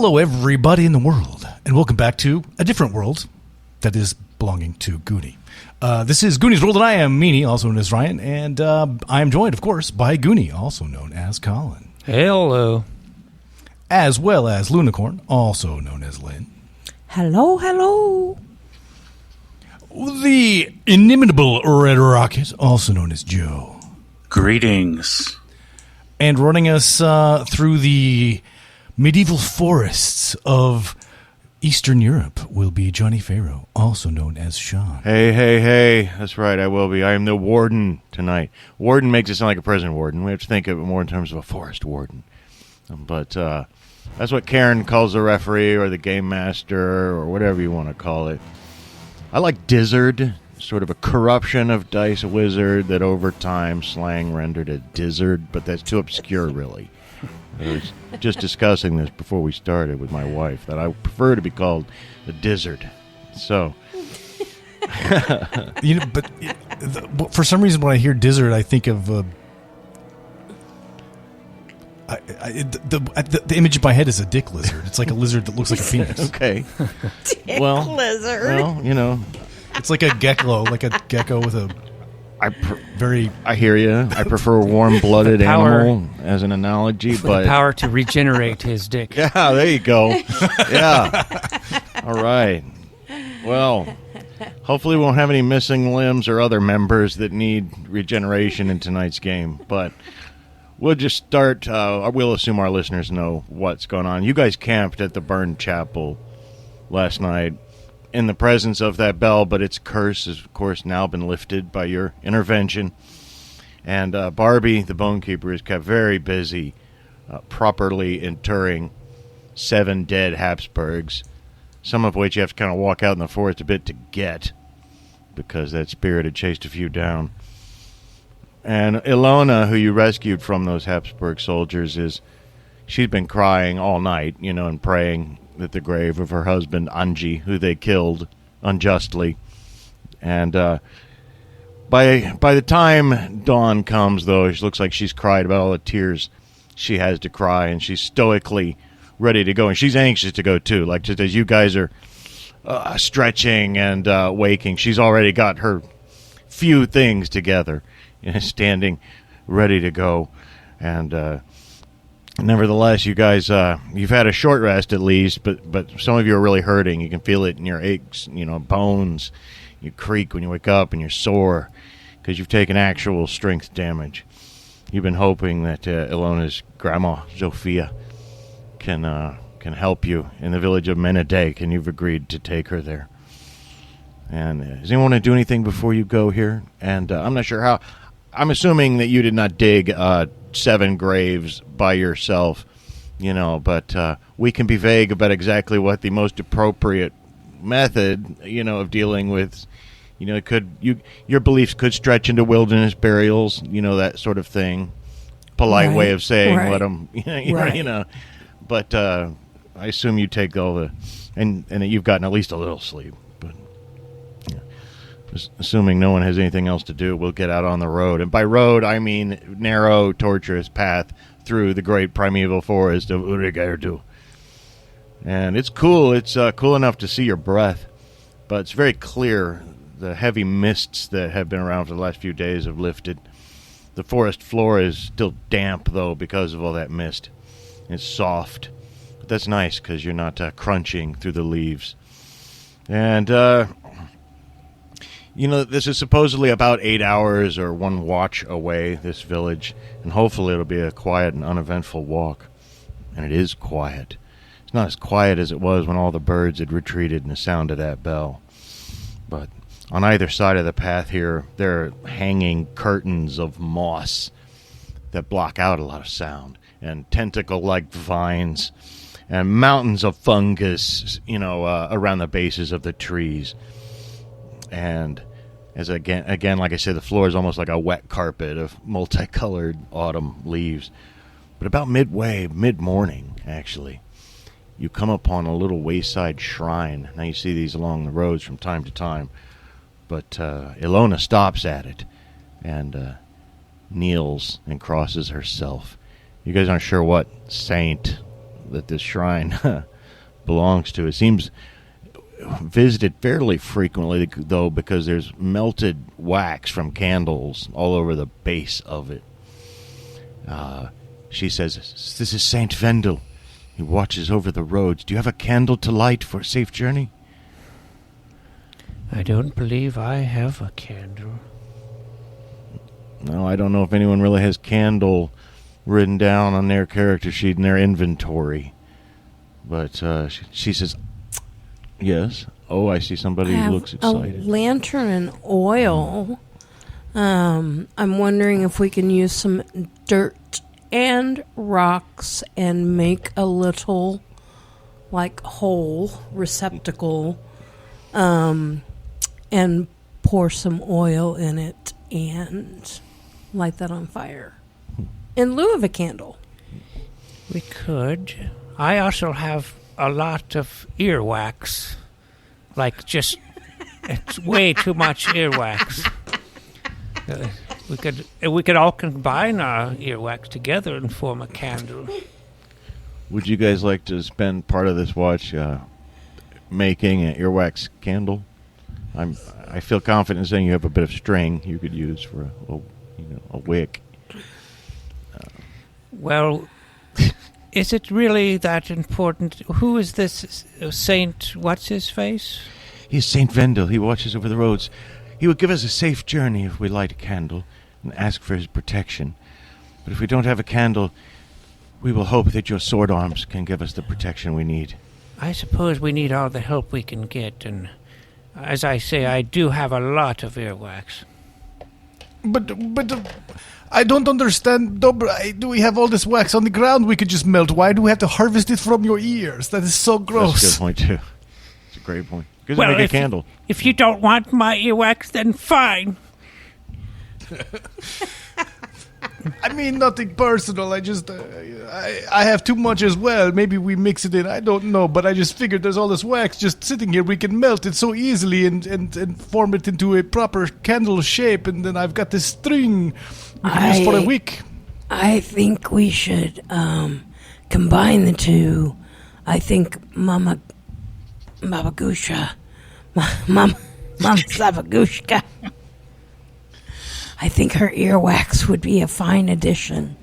Hello, everybody in the world, and welcome back to a different world that is belonging to Goonie. This is Goonies World, and I am Meanie, also known as Ryan, and I am joined, of course, by Goonie, also known as Colin. Hello. As well as Lunicorn, also known as Lynn. Hello, hello. The inimitable Red Rocket, also known as Joe. Greetings. And running us through the medieval forests of Eastern Europe will be Johnny Farrow, also known as Sean. Hey. That's right, I will be. I am the warden tonight. Warden makes it sound like a prison warden. We have to think of it more in terms of a forest warden. But that's what Cairn calls the referee or the game master or whatever you want to call it. I like Dizzard, sort of a corruption of Dice Wizard that over time slang rendered a Dizzard, but that's too obscure, really. I was just discussing this before we started with my wife, that I prefer to be called the Dizzard. So, but for some reason, when I hear Dizzard, I think of the image in my head is a dick lizard. It's like a lizard that looks like a penis. Okay. Dick lizard. Well, you know, it's like a gecko with a I hear you. I prefer a warm-blooded animal as an analogy, but the power to regenerate his dick. Yeah, there you go. Yeah. All right. Well, hopefully we won't have any missing limbs or other members that need regeneration in tonight's game, but we'll just start. We'll assume our listeners know what's going on. You guys camped at the burned chapel last night in the presence of that bell, but its curse has, of course, now been lifted by your intervention. And Barbie, the Bonekeeper, is kept very busy properly interring 7 dead Habsburgs, some of which you have to kind of walk out in the forest a bit to get, because that spirit had chased a few down. And Ilona, who you rescued from those Habsburg soldiers, she's been crying all night, and praying at the grave of her husband, Anji, who they killed unjustly. And by the time dawn comes, though, it looks like she's cried about all the tears she has to cry, and she's stoically ready to go. And she's anxious to go, too. Like, just as you guys are stretching and waking, she's already got her few things together, standing ready to go. And nevertheless, you guys, you've had a short rest at least, but some of you are really hurting. You can feel it in your aches, bones. You creak when you wake up, and you're sore because you've taken actual strength damage. You've been hoping that Ilona's grandma, Zofia, can help you in the village of Menedék, and you've agreed to take her there. And does anyone want to do anything before you go here? And I'm not sure how. I'm assuming that you did not dig 7 graves by yourself, but we can be vague about exactly what the most appropriate method, of dealing with, your beliefs could stretch into wilderness burials, that sort of thing. Polite way of saying let them, but I assume you take all the, and that you've gotten at least a little sleep. Assuming no one has anything else to do, we'll get out on the road. And by road, I mean narrow, tortuous path through the great primeval forest of Urigerdu. And it's cool. It's cool enough to see your breath, but it's very clear. The heavy mists that have been around for the last few days have lifted. The forest floor is still damp, though, because of all that mist. It's soft. But that's nice, because you're not crunching through the leaves. And this is supposedly about 8 hours or 1 watch away, this village, and hopefully it'll be a quiet and uneventful walk. And it is quiet. It's not as quiet as it was when all the birds had retreated in the sound of that bell. But on either side of the path here, there are hanging curtains of moss that block out a lot of sound, and tentacle-like vines, and mountains of fungus, around the bases of the trees. And as again, like I said, the floor is almost like a wet carpet of multicolored autumn leaves. But about mid-morning, actually, you come upon a little wayside shrine. Now you see these along the roads from time to time. But Ilona stops at it and kneels and crosses herself. You guys aren't sure what saint that this shrine belongs to. It seems visited fairly frequently, though, because there's melted wax from candles all over the base of it. She says, "This is Saint Vendel. He watches over the roads. Do you have a candle to light for a safe journey?" I don't believe I have a candle. No, I don't know if anyone really has candle written down on their character sheet in their inventory. But she says, "Yes." Oh, I see somebody who looks excited. A lantern and oil. I'm wondering if we can use some dirt and rocks and make a little, like, hole receptacle, and pour some oil in it and light that on fire in lieu of a candle. We could. I also have a lot of earwax. Like, just, it's way too much earwax. We could all combine our earwax together and form a candle. Would you guys like to spend part of this watch making an earwax candle? I feel confident saying you have a bit of string you could use for a wick. Well, is it really that important? Who is this Saint? What's his face? He's Saint Vendel. He watches over the roads. He would give us a safe journey if we light a candle and ask for his protection. But if we don't have a candle, we will hope that your sword arms can give us the protection we need. I suppose we need all the help we can get, and as I say, I do have a lot of earwax. But I don't understand. Do we have all this wax on the ground we could just melt? Why do we have to harvest it from your ears? That is so gross. That's a good point, too. It's a great point. Because make a candle. If you don't want my earwax, then fine. I mean, nothing personal. I just, I have too much as well. Maybe we mix it in. I don't know. But I just figured there's all this wax just sitting here. We can melt it so easily and form it into a proper candle shape. And then I've got this string we can use for a wick. I think we should combine the two. I think Mama Sabagushka. I think her earwax would be a fine addition,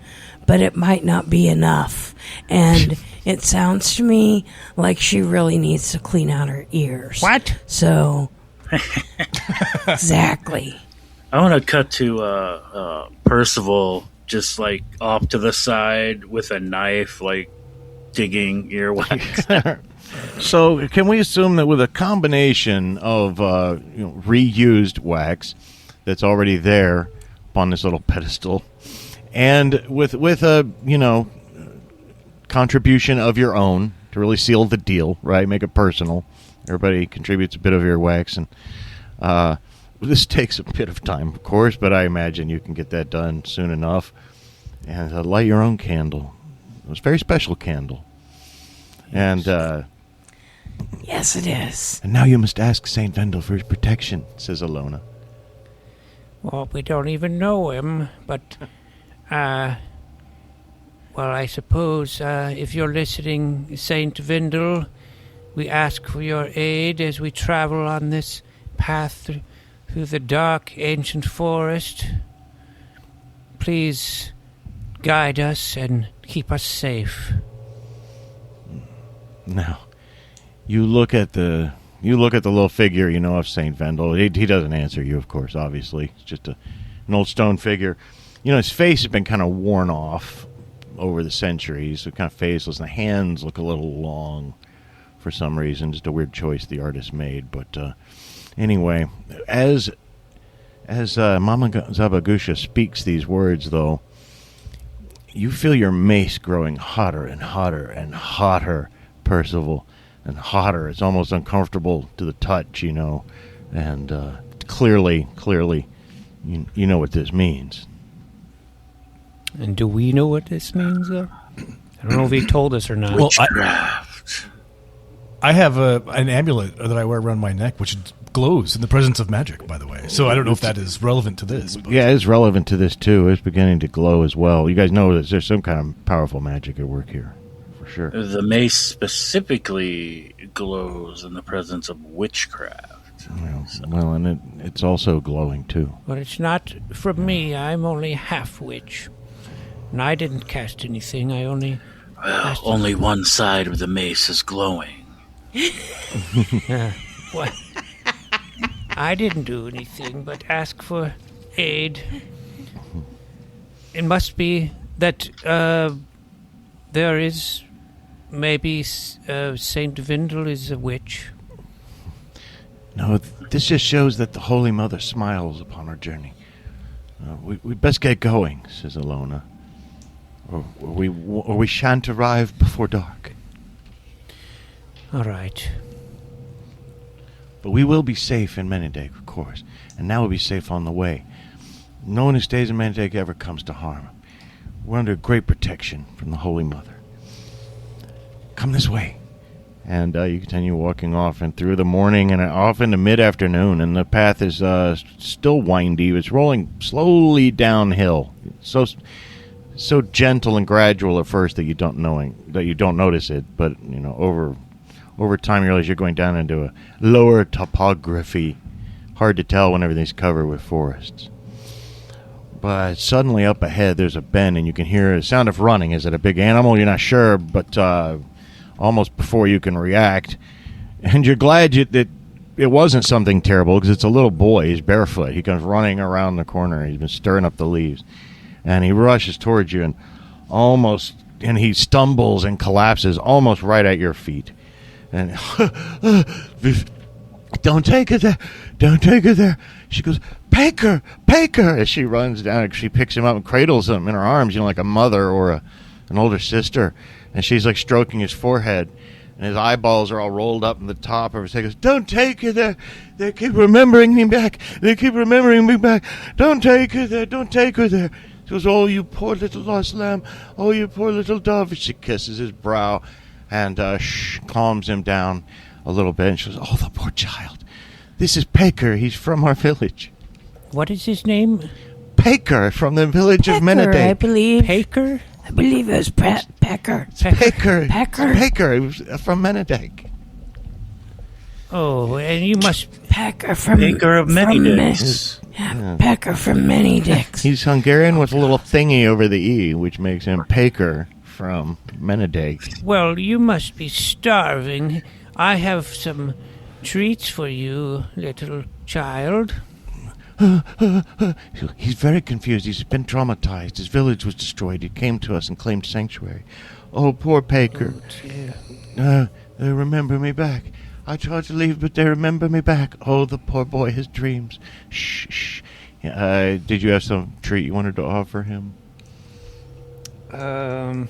but it might not be enough. And it sounds to me like she really needs to clean out her ears. What? So, exactly. I want to cut to Percival just like off to the side with a knife, like digging earwax. So, can we assume that with a combination of reused wax that's already there upon this little pedestal, and with a contribution of your own to really seal the deal, right? Make it personal. Everybody contributes a bit of earwax, and this takes a bit of time, of course, but I imagine you can get that done soon enough. And light your own candle. It was a very special candle. And yes, it is. And now you must ask Saint Vendel for his protection, says Ilona. Well, we don't even know him, but, well, I suppose if you're listening, Saint Vendel, we ask for your aid as we travel on this path through the dark, ancient forest. Please guide us and keep us safe. Now, you look at the little figure, of Saint Vendel. He doesn't answer you, of course, obviously. It's just an old stone figure. His face has been kind of worn off over the centuries, so kind of faceless. And the hands look a little long for some reason. Just a weird choice the artist made. But anyway, as Mama Zabagusha speaks these words, though, you feel your mace growing hotter and hotter and hotter, Percival, and hotter. It's almost uncomfortable to the touch, and clearly, you know what this means. And do we know what this means, though? I don't know if he told us or not. Well, I have an amulet that I wear around my neck, which glows in the presence of magic, by the way. So I don't know if that is relevant to this. But. Yeah, it's relevant to this, too. It's beginning to glow as well. You guys know that there's some kind of powerful magic at work here, for sure. The mace specifically glows in the presence of witchcraft. Well, and it's also glowing, too. Well, it's not from me. I'm only half witch. And I didn't cast anything. I only... Well, only one side of the mace is glowing. What? I didn't do anything but ask for aid. It must be that there is maybe Saint Vindel is a witch. No, this just shows that the Holy Mother smiles upon our journey. We best get going, says Ilona, or we shan't arrive before dark. All right. But we will be safe in Menedék, of course, and now we'll be safe on the way. No one who stays in Menedék ever comes to harm. We're under great protection from the Holy Mother. Come this way. And you continue walking off and through the morning and off into mid-afternoon, and the path is still windy. It's rolling slowly downhill. So gentle and gradual at first that you don't notice it, but over time you realize you're going down into a lower topography. Hard to tell when everything's covered with forests. But suddenly up ahead there's a bend, and you can hear a sound of running. Is it a big animal? You're not sure, but almost before you can react. And you're glad that it wasn't something terrible, because it's a little boy. He's barefoot. He comes running around the corner. He's been stirring up the leaves. And he rushes towards you and he stumbles and collapses almost right at your feet. And don't take it there. Don't take it there. She goes, Paker, Paker. As she runs down, she picks him up and cradles him in her arms, like a mother or an older sister. And she's like stroking his forehead, and his eyeballs are all rolled up in the top of his head. He goes, don't take her there. They keep remembering me back. They keep remembering me back. Don't take her there. Don't take her there. She goes, oh, you poor little lost lamb. Oh, you poor little dove. And she kisses his brow and calms him down a little bit. And she goes, oh, the poor child. This is Paker. He's from our village. What is his name? Paker, from the village of Menedék. I believe. Paker? I believe it was Pecker. Paker. Paker. Paker. He was from Menedék. Oh, and you must... Packer from... Baker of Menedék. Packer from Menedék. He's Hungarian with a little thingy over the E, which makes him Paker from Menedék. Well, you must be starving. I have some treats for you, little child. He's very confused. He's been traumatized. His village was destroyed. He came to us and claimed sanctuary. Oh, poor Paker. Oh, They remember me back. I tried to leave, but they remember me back. Oh, the poor boy, his dreams. Shh, shh. Did you have some treat you wanted to offer him? I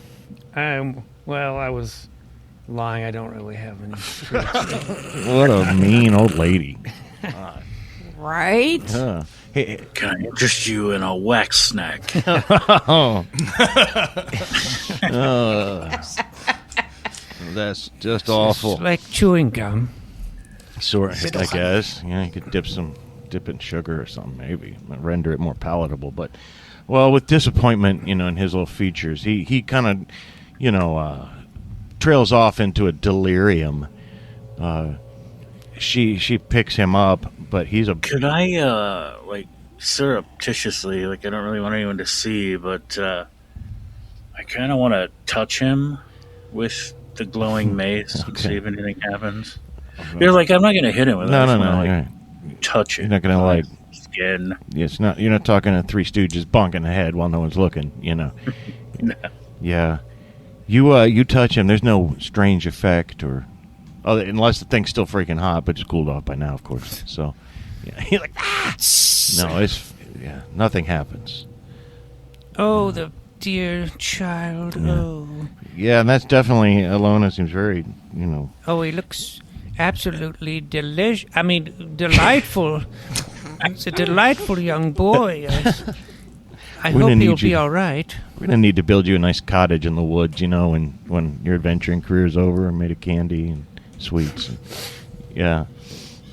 was lying. I don't really have any treats. What a mean old lady. Right? Hey, Can I interest you in a wax snack? oh. That's just awful. It's like chewing gum. Sort, I guess. Yeah, you could dip it in sugar or something, maybe, render it more palatable. But, well, with disappointment, in his little features, he kind of, trails off into a delirium. She picks him up, but he's a... Could I, surreptitiously, I don't really want anyone to see, but I kind of want to touch him with the glowing mace and see if anything happens. You're I'm not going to hit him with it. No. Touch it. You're not going to, skin. It's not. You're not talking to Three Stooges bonk in the head while no one's looking, No. Yeah. You touch him, there's no strange effect or... unless the thing's still freaking hot, but it's cooled off by now, of course. So, yeah, he's like, ah! No, nothing happens. Oh, the dear child. Yeah. Oh. Yeah, and that's definitely, Ilona seems very, Oh, he looks absolutely delightful. He's a delightful young boy. I hope he'll be all right. We're going to need to build you a nice cottage in the woods, when your adventuring career's over and made of candy and sweets. And, yeah.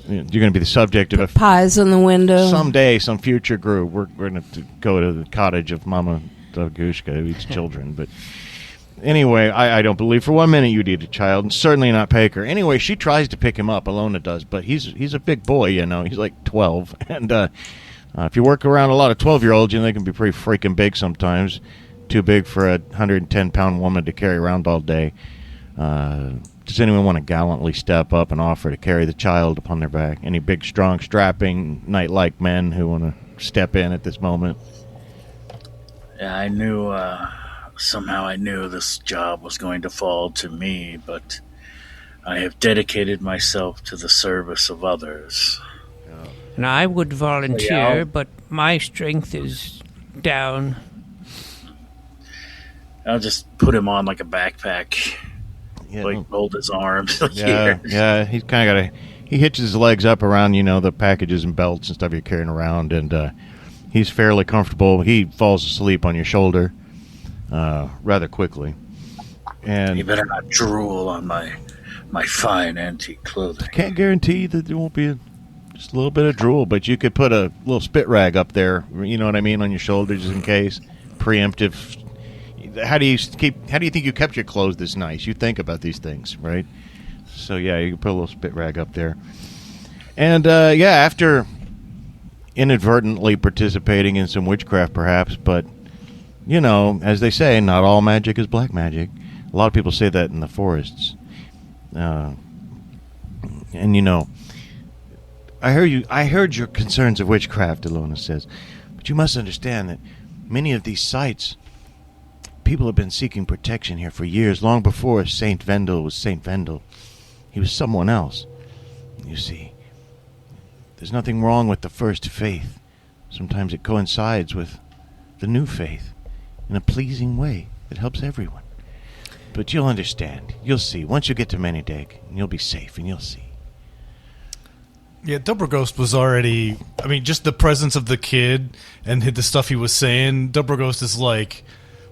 You're going to be the subject of pies in the window. Someday, some future group, we're going to go to the cottage of Mama Dobrogost, who eats children. But Anyway, I don't believe for 1 minute you'd eat a child, and certainly not Paker. Anyway, she tries to pick him up. Ilona does, but he's a big boy, you know. He's like 12. And if you work around a lot of 12-year-olds, you know, they can be pretty freaking big sometimes. Too big for a 110-pound woman to carry around all day. Does anyone want to gallantly step up and offer to carry the child upon their back? Any big, strong, strapping, knight-like men who want to step in at this moment? Yeah, I knew, somehow I knew this job was going to fall to me, but I have dedicated myself to the service of others. And I would volunteer, Yeah. but my strength is down. I'll just put him on like a backpack, Yeah, like hold his arms. Like yeah, here. yeah. He's kind of got he hitches his legs up around, you know, the packages and belts and stuff you're carrying around, and he's fairly comfortable. He falls asleep on your shoulder rather quickly. And You better not drool on my fine antique clothing. can't guarantee that there won't be just a little bit of drool, but you could put a little spit rag up there, you know what I mean, on your shoulder just in case. Preemptive. How do you think you kept your clothes this nice? You think about these things, right? So yeah, you can put a little spit rag up there. And yeah, after inadvertently participating in some witchcraft perhaps, but you know, as they say, not all magic is black magic. A lot of people say that in the forests. And you know, I heard your concerns of witchcraft, Ilona says. But you must understand that many of these sites, people have been seeking protection here for years, long before Saint Vendel was Saint Vendel. He was someone else. You see, there's nothing wrong with the first faith. Sometimes it coincides with the new faith in a pleasing way that helps everyone. But you'll understand. You'll see. Once you get to Menedék, you'll be safe, and you'll see. Yeah, Dobrogost was already... I mean, just the presence of the kid and the stuff he was saying, Dobrogost is, like,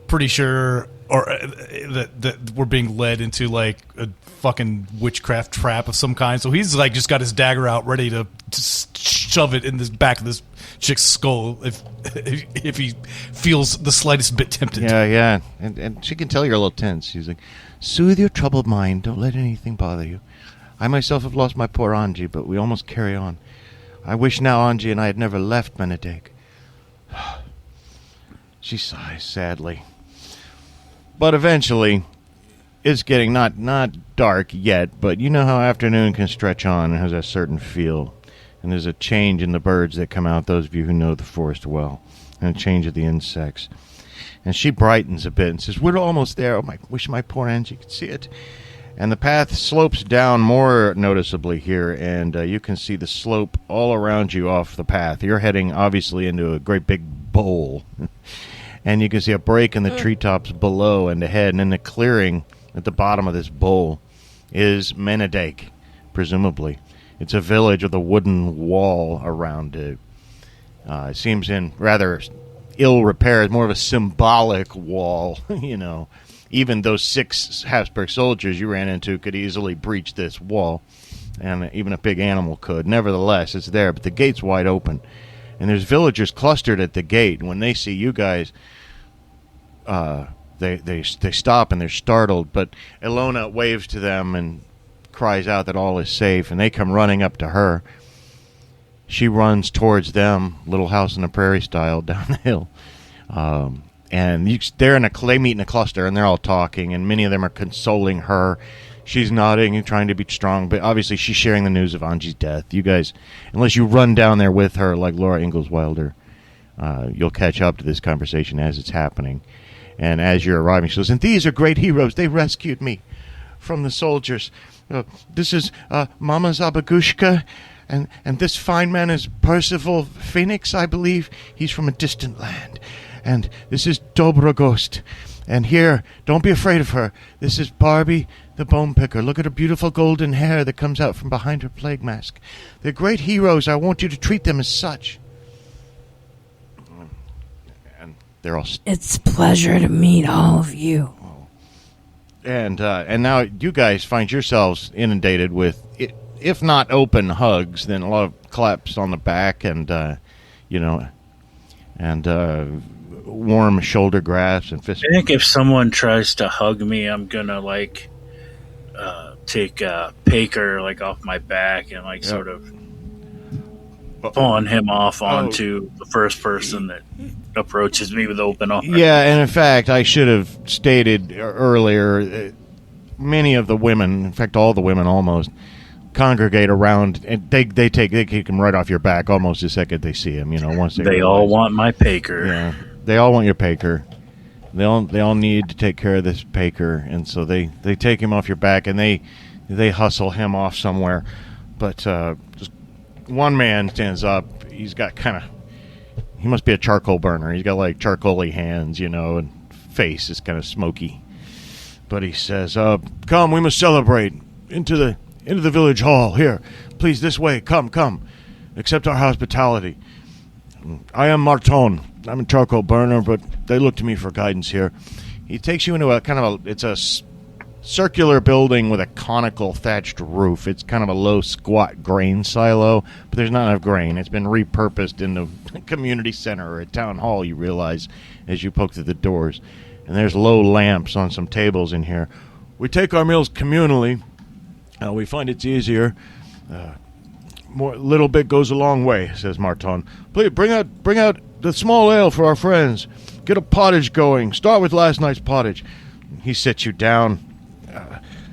pretty sure that we're being led into, like, a fucking witchcraft trap of some kind. So he's, like, just got his dagger out ready to just shove it in the back of this chick's skull if he feels the slightest bit tempted. Yeah. And she can tell you're a little tense. She's like, soothe your troubled mind. Don't let anything bother you. I myself have lost my poor Angie, but we almost carry on. I wish now Angie and I had never left Menedék. She sighs sadly. But eventually, it's getting not dark yet, but you know how afternoon can stretch on and has a certain feel. And there's a change in the birds that come out, those of you who know the forest well, and a change of the insects. And she brightens a bit and says, we're almost there. Oh, I wish my poor Angie could see it. And the path slopes down more noticeably here, and you can see the slope all around you off the path. You're heading, obviously, into a great big bowl. And you can see a break in the treetops below and ahead, and in the clearing at the bottom of this bowl is Menedék, presumably. It's a village with a wooden wall around it. It seems in rather ill repair. It's more of a symbolic wall, you know. Even those 6 Habsburg soldiers you ran into could easily breach this wall, and even a big animal could. Nevertheless, it's there, but the gate's wide open. And there's villagers clustered at the gate. When they see you guys, they stop and they're startled. But Ilona waves to them and cries out that all is safe, and they come running up to her. She runs towards them, Little House on the Prairie style, down the hill. And they meet in a cluster, and they're all talking, and many of them are consoling her. She's nodding and trying to be strong, but obviously she's sharing the news of Angie's death. You guys, unless you run down there with her like Laura Ingalls Wilder, you'll catch up to this conversation as it's happening. And as you're arriving, she goes, and these are great heroes. They rescued me from the soldiers. This is Mama Zabagushka, and this fine man is Percival Phoenix, I believe. He's from a distant land. And this is Dobrogost. And here, don't be afraid of her. This is Barbie, the bone picker. Look at her beautiful golden hair that comes out from behind her plague mask. They're great heroes. I want you to treat them as such. And they're all... It's a pleasure to meet all of you. And now you guys find yourselves inundated with, if not open hugs, then a lot of claps on the back and, warm shoulder grasp and fist. I think if someone tries to hug me, I'm gonna take Paker off my back and sort of fawn him off onto the first person that approaches me with open arms. Yeah, and in fact, I should have stated earlier, many of the women, in fact, all the women almost, congregate around, and they kick him right off your back almost the second they see him. Once they all want my Paker. Yeah, they all want your Paker. They all need to take care of this Paker, and so they take him off your back and they hustle him off somewhere. But just one man stands up. He's got he must be a charcoal burner. He's got charcoaly hands, and face is kind of smoky. But he says, "Come, we must celebrate into the village hall. Here, please, this way. Come, accept our hospitality. I am Marton. I'm a charcoal burner, but they look to me for guidance here." He takes you into it's a circular building with a conical thatched roof. It's kind of a low, squat grain silo, but there's not enough grain. It's been repurposed into a community center or a town hall, you realize, as you poke through the doors. And there's low lamps on some tables in here. We take our meals communally. We find it's easier. Little bit goes a long way, says Marton. Please, bring out the small ale for our friends. Get a pottage going. Start with last night's pottage. He sits you down.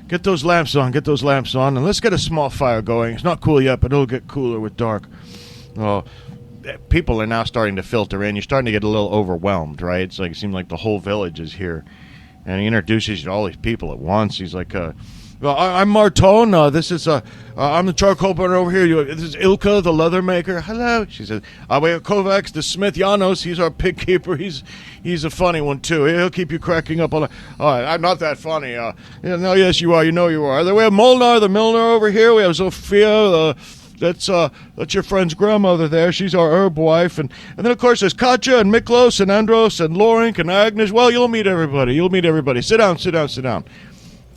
Get those lamps on, and let's get a small fire going. It's not cool yet, but it'll get cooler with dark. People are now starting to filter in. You're starting to get a little overwhelmed, right? It's it seems like the whole village is here. And he introduces you to all these people at once. He's like, I'm Marton. I'm the charcoal burner over here. This is Ilka, the leather maker. Hello. She says, we have Kovacs, the smith Janos. He's our pig keeper. He's a funny one, too. He'll keep you cracking up. I'm not that funny. No, yes, you are. You know you are. Then we have Molnar, the milliner over here. We have Sophia, that's your friend's grandmother there. She's our herb wife. And then, of course, there's Katja and Miklos and Andros and Lorenk and Agnes. Well, you'll meet everybody. Sit down.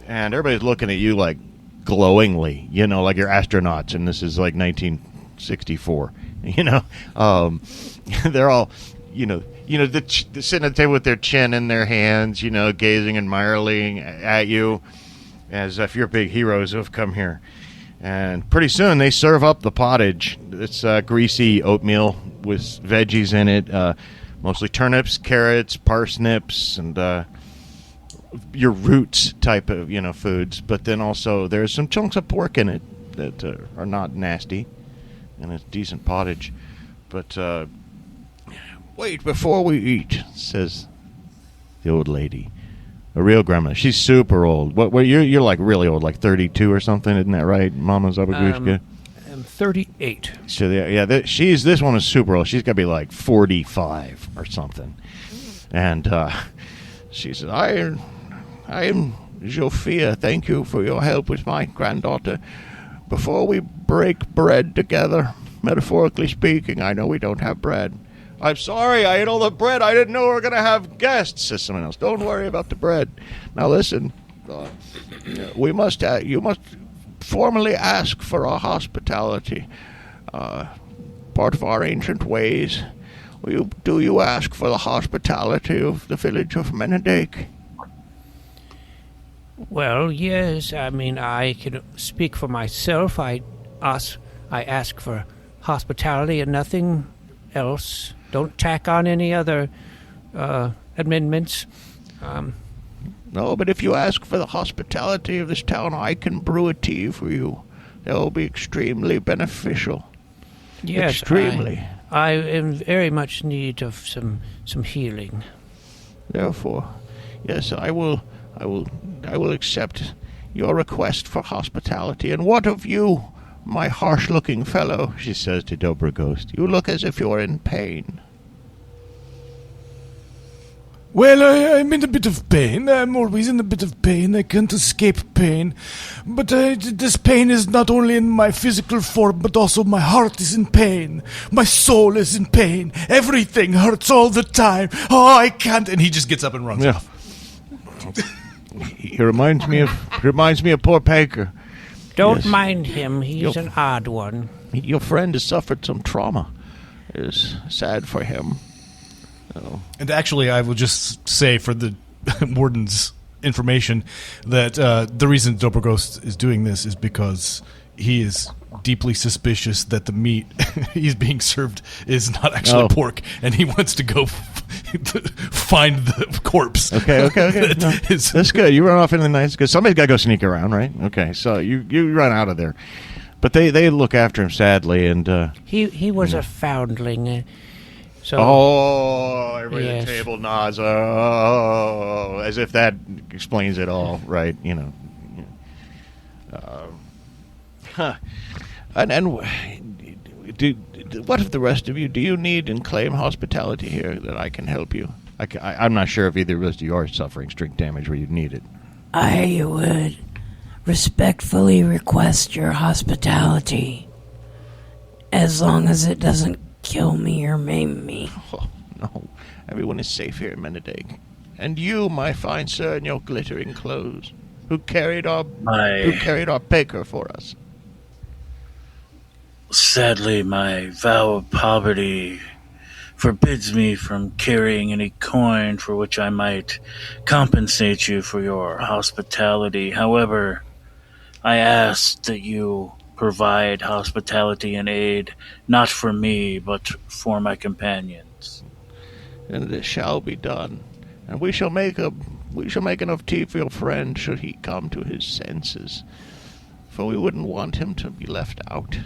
And everybody's looking at you glowingly, like you're astronauts, and this is 1964. They're all, sitting at the table with their chin in their hands, gazing admiringly at you, as if you're big heroes who have come here. And pretty soon they serve up the pottage. It's greasy oatmeal with veggies in it, mostly turnips, carrots, parsnips, and your roots type of foods, but then also there's some chunks of pork in it that are not nasty, and it's decent pottage. But wait before we eat, says the old lady, a real grandma. She's super old. What you're really old, 32 or something, isn't that right, Mama Zabagushka? I'm 38. So this one is super old. She's got to be 45 or something, and she says, I am Zofia. Thank you for your help with my granddaughter. Before we break bread together, metaphorically speaking, I know we don't have bread. I'm sorry, I ate all the bread. I didn't know we were going to have guests, says someone else. Don't worry about the bread. Now listen, you must formally ask for our hospitality. Part of our ancient ways. Do you ask for the hospitality of the village of Menedék? Well, yes. I mean, I can speak for myself. I ask for hospitality and nothing else. Don't tack on any other amendments. No, but if you ask for the hospitality of this town, I can brew a tea for you. That will be extremely beneficial. Yes, extremely. I am very much in need of some healing. Therefore, yes, I will accept your request for hospitality. And what of you, my harsh-looking fellow? She says to Dobrogost. You look as if you're in pain. Well, I'm in a bit of pain. I'm always in a bit of pain. I can't escape pain. But this pain is not only in my physical form, but also my heart is in pain. My soul is in pain. Everything hurts all the time. Oh, I can't. And he just gets up and runs off. He reminds me of poor Paker. Don't mind him. He's an odd one. Your friend has suffered some trauma. It is sad for him. Oh. And actually, I will just say for the warden's information that the reason Dobrogost is doing this is because he is deeply suspicious that the meat he's being served is not actually pork, and he wants to go find the corpse. Okay. No, that's good. You run off into the night because somebody's got to go sneak around, right? Okay, so you run out of there, but they look after him sadly, and he was a foundling. So everybody at the yes. table nods. Oh, as if that explains it all, right? You know. And what of the rest of you? Do you need and claim hospitality here that I can help you? I'm not sure if either of you are suffering strength damage where you need it. I would respectfully request your hospitality, as long as it doesn't kill me or maim me. Oh, no. Everyone is safe here in Menedék. And you, my fine sir, in your glittering clothes, who carried our baker for us. Sadly, my vow of poverty forbids me from carrying any coin for which I might compensate you for your hospitality. However, I ask that you provide hospitality and aid, not for me, but for my companions. And it shall be done. And we shall make enough tea for your friend should he come to his senses. For we wouldn't want him to be left out.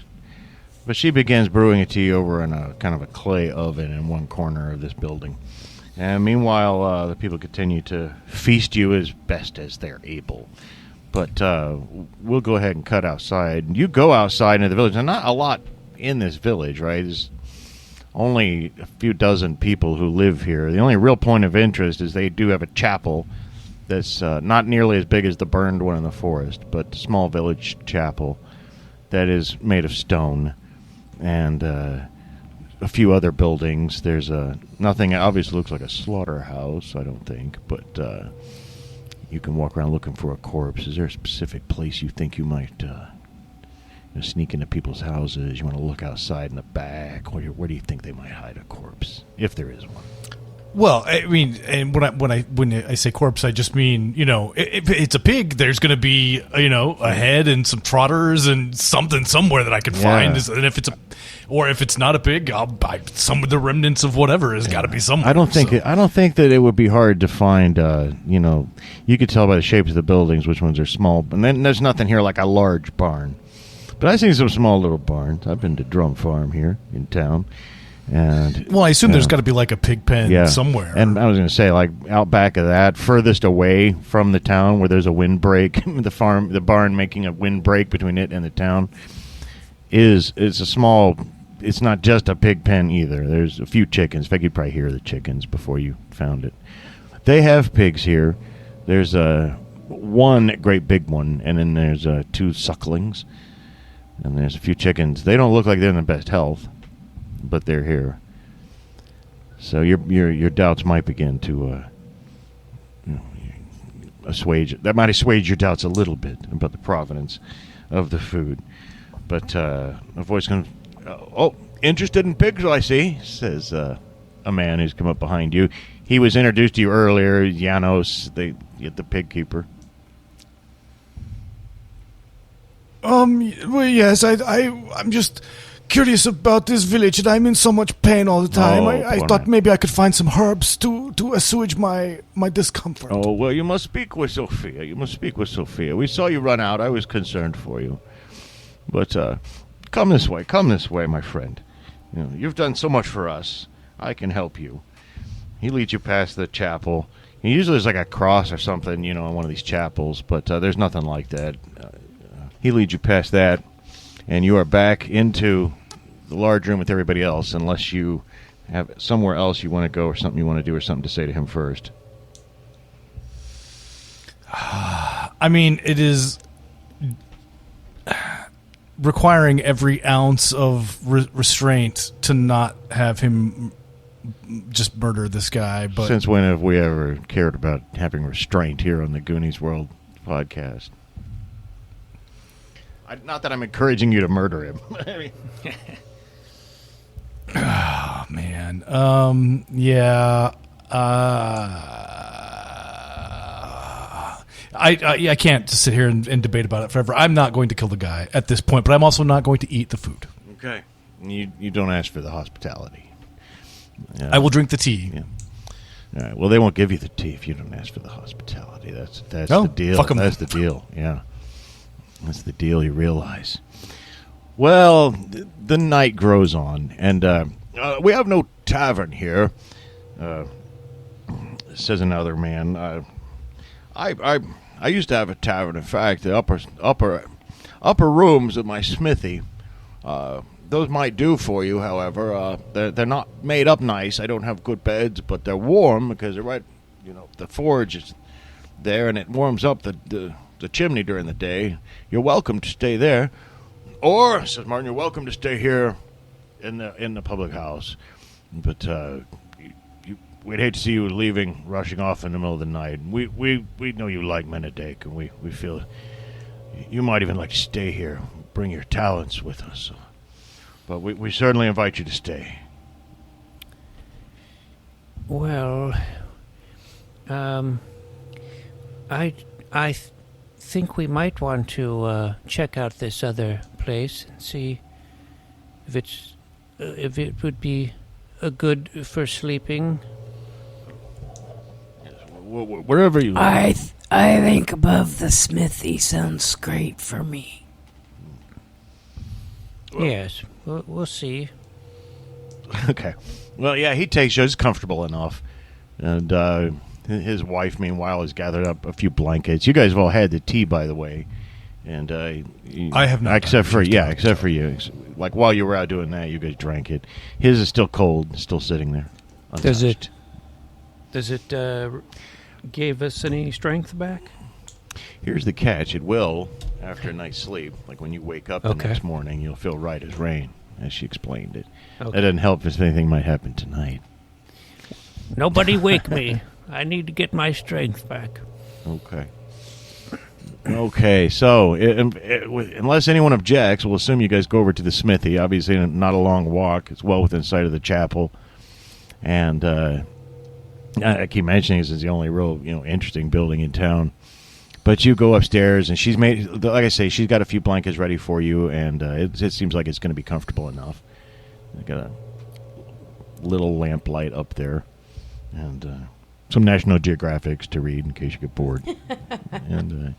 But she begins brewing a tea over in a kind of a clay oven in one corner of this building. And meanwhile, the people continue to feast you as best as they're able. But we'll go ahead and cut outside. You go outside into the village. There's not a lot in this village, right? There's only a few dozen people who live here. The only real point of interest is they do have a chapel that's not nearly as big as the burned one in the forest, but a small village chapel that is made of stone. And a few other buildings. There's nothing obviously looks like a slaughterhouse, I don't think, but you can walk around looking for a corpse. Is there a specific place you think you might sneak into people's houses? You want to look outside in the back? Where do you think they might hide a corpse, if there is one? Well, I mean, and when I say corpse, I just mean, if it's a pig, there's going to be, a head and some trotters and something somewhere that I can find. And if it's not a pig, I'll buy some of the remnants of whatever has got to be somewhere. I don't think that it would be hard to find. You could tell by the shapes of the buildings which ones are small, and then there's nothing here like a large barn. But I've seen some small little barns. I've been to Drum Farm here in town. And I assume there's got to be like a pig pen somewhere. And I was going to say, like out back of that, furthest away from the town, where there's a windbreak, the barn making a windbreak between it and the town, it's a small. It's not just a pig pen either. There's a few chickens. In fact, you'd probably hear the chickens before you found it. They have pigs here. There's one great big one, and then there's two sucklings, and there's a few chickens. They don't look like they're in the best health, but they're here. So your doubts might begin to assuage. That might assuage your doubts a little bit about the provenance of the food. But a voice comes, interested in pigs, I see, says a man who's come up behind you. He was introduced to you earlier, Janos, the pig keeper. Well, yes, I'm just curious about this village, and I'm in so much pain all the time. I thought maybe I could find some herbs to assuage my discomfort. Oh, well, you must speak with Sophia. We saw you run out. I was concerned for you. But come this way, my friend. You've done so much for us. I can help you. He leads you past the chapel. Usually there's like a cross or something, in one of these chapels, but there's nothing like that. He leads you past that, and you are back into the large room with everybody else, unless you have somewhere else you want to go or something you want to do or something to say to him first. I mean, it is requiring every ounce of restraint to not have him just murder this guy. But since when have we ever cared about having restraint here on the Goonies World podcast? Not that I'm encouraging you to murder him. man. Yeah. I can't just sit here and debate about it forever. I'm not going to kill the guy at this point, but I'm also not going to eat the food. Okay. You don't ask for the hospitality. Yeah. I will drink the tea. Yeah. All right. Well, they won't give you the tea if you don't ask for the hospitality. That's Oh, the deal. fuck 'em. That's the deal. Yeah. That's the deal. You realize. Well, the night grows on, and we have no tavern here. Says another man. I used to have a tavern. In fact, the upper rooms of my smithy. Those might do for you. However, they're not made up nice. I don't have good beds, but they're warm because they're right. The forge is there, and it warms up the chimney during the day. You're welcome to stay there, or says Martin, you're welcome to stay here in the public house. But we'd hate to see you leaving, rushing off in the middle of the night. We know you like Menedék, and we feel you might even like to stay here, bring your talents with us. But we certainly invite you to stay. Well, I think we might want to check out this other place and see if it would be a good for sleeping. Wherever you. I think above the smithy sounds great for me. Yes, we'll see. Okay. Well, yeah, he takes you. It's comfortable enough. And his wife, meanwhile, has gathered up a few blankets. You guys have all had the tea, by the way. And I have not. Except for you. Like, while you were out doing that, you guys drank it. His is still cold, still sitting there. Untouched. Does it give us any strength back? Here's the catch. It will, after a night's sleep. Like, when you wake up the next morning, you'll feel right as rain, as she explained it. Okay. That doesn't help if anything might happen tonight. Nobody wake me. I need to get my strength back. Okay. Okay, so unless anyone objects, we'll assume you guys go over to the smithy. Obviously, not a long walk. It's well within sight of the chapel. And I keep mentioning this is the only real interesting building in town. But you go upstairs, and she's made, like I say, she's got a few blankets ready for you, and it seems like it's going to be comfortable enough. I got a little lamplight up there, and some National Geographics to read in case you get bored. And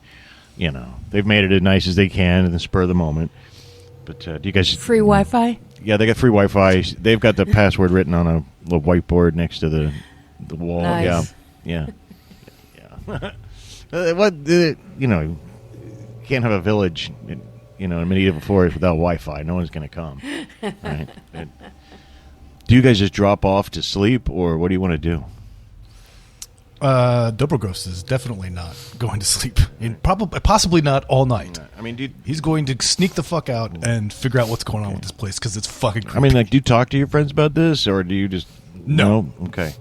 they've made it as nice as they can in the spur of the moment. But do you guys Free Wi-Fi? Yeah, they got free Wi-Fi. They've got the password written on a little whiteboard next to the wall. Nice. Yeah. You can't have a village in a medieval forest without Wi-Fi. No one's going to come. Right? Do you guys just drop off to sleep, or what do you want to do? Dobrogost is definitely not going to sleep. Possibly not all night. I mean, he's going to sneak the fuck out and figure out what's going on with this place because it's fucking creepy. I mean, like, do you talk to your friends about this, or do you just no? Okay.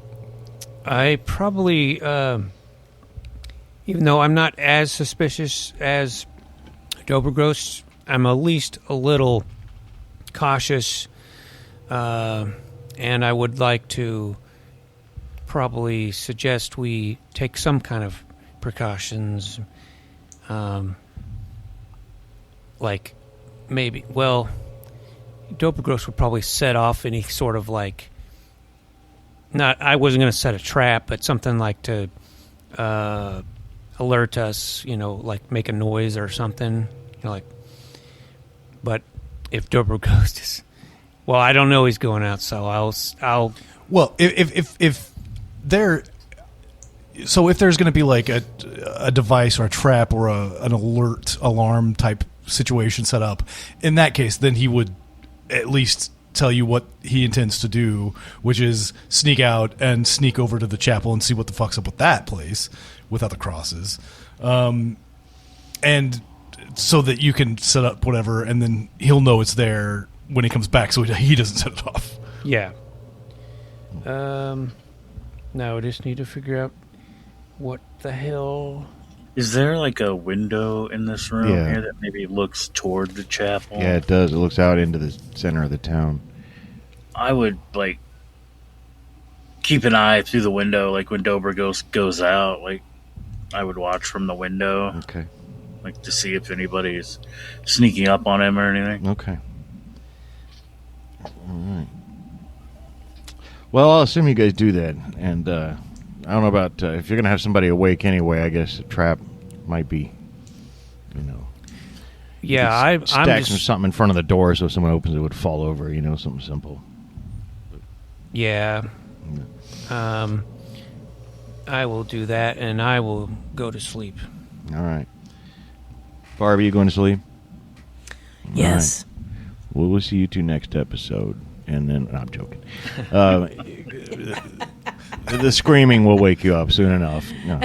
I probably, even though I'm not as suspicious as Dobrogost, I'm at least a little cautious, and I would like to probably suggest we take some kind of precautions, like maybe, well, Dobrogost would probably set off any sort of I wasn't going to set a trap, but something like to alert us, like make a noise or something, but if Dobrogost is, well, I don't know he's going out, so I'll Well, if there's going to be like a device or a trap or an alert alarm type situation set up, in that case, then he would at least tell you what he intends to do, which is sneak out and sneak over to the chapel and see what the fuck's up with that place without the crosses, and so that you can set up whatever, and then he'll know it's there when he comes back, so he doesn't set it off. Yeah. Now we just need to figure out what the hell. Is there like a window in this room here that maybe looks toward the chapel? Yeah, it does. It looks out into the center of the town. I would keep an eye through the window, like when Dobrogost goes out. Like I would watch from the window, Okay. like to see if anybody's sneaking up on him or anything. Okay. All right. Well, I'll assume you guys do that, and I don't know about if you're going to have somebody awake anyway. I guess a trap might be, Yeah, I'm stack just something in front of the door so if someone opens it would fall over. Something simple. yeah. I will do that, and I will go to sleep. All right. Barbie, you going to sleep? Yes. Well, we'll see you two next episode. And then, no, I'm joking. The screaming will wake you up soon enough. No,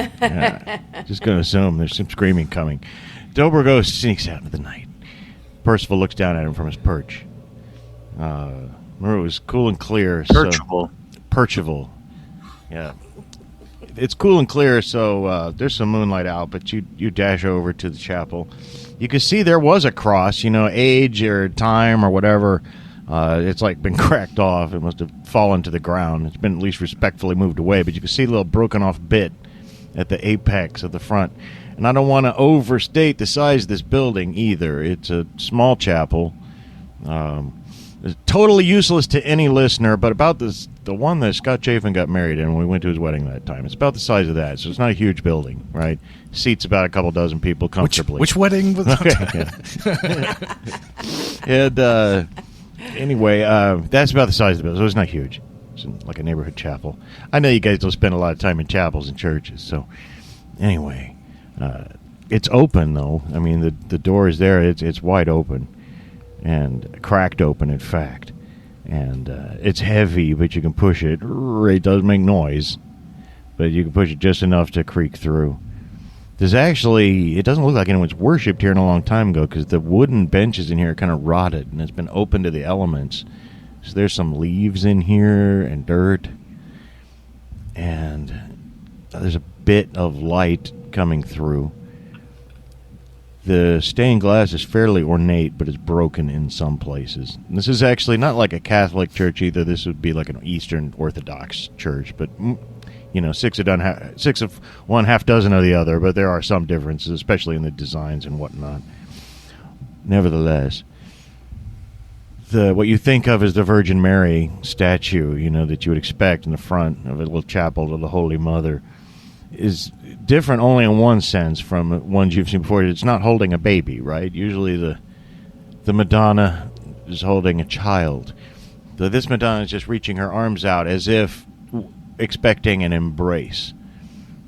just going to assume there's some screaming coming. Dobrogost sneaks out into the night. Percival looks down at him from his perch. Remember, it was cool and clear. Percival. Yeah. It's cool and clear, so there's some moonlight out, but you dash over to the chapel. You can see there was a cross, age or time or whatever. It's like been cracked off. It must have fallen to the ground. It's been at least respectfully moved away, but you can see a little broken off bit at the apex of the front. And I don't want to overstate the size of this building either. It's a small chapel. It's totally useless to any listener, but about the one that Scott Chafin got married in when we went to his wedding that time. It's about the size of that, so it's not a huge building, right? Seats about a couple dozen people comfortably. Which wedding was Okay, yeah. And anyway, that's about the size of the building, so it's not huge. It's like a neighborhood chapel. I know you guys don't spend a lot of time in chapels and churches, so anyway, it's open though. I mean, the door is there. It's wide open. And cracked open, in fact. And it's heavy, but you can push it. It does make noise, but you can push it just enough to creak through. It doesn't look like anyone's worshipped here in a long time ago because the wooden benches in here are kind of rotted, and it's been open to the elements. So there's some leaves in here and dirt. And there's a bit of light coming through. The stained glass is fairly ornate, but it's broken in some places. And this is actually not like a Catholic church either. This would be like an Eastern Orthodox church, but six of one, half dozen of the other. But there are some differences, especially in the designs and whatnot. Nevertheless, what you think of as the Virgin Mary statue, that you would expect in the front of a little chapel to the Holy Mother, is different only in one sense from ones you've seen before. It's not holding a baby, right? Usually the Madonna is holding a child. This Madonna is just reaching her arms out as if expecting an embrace.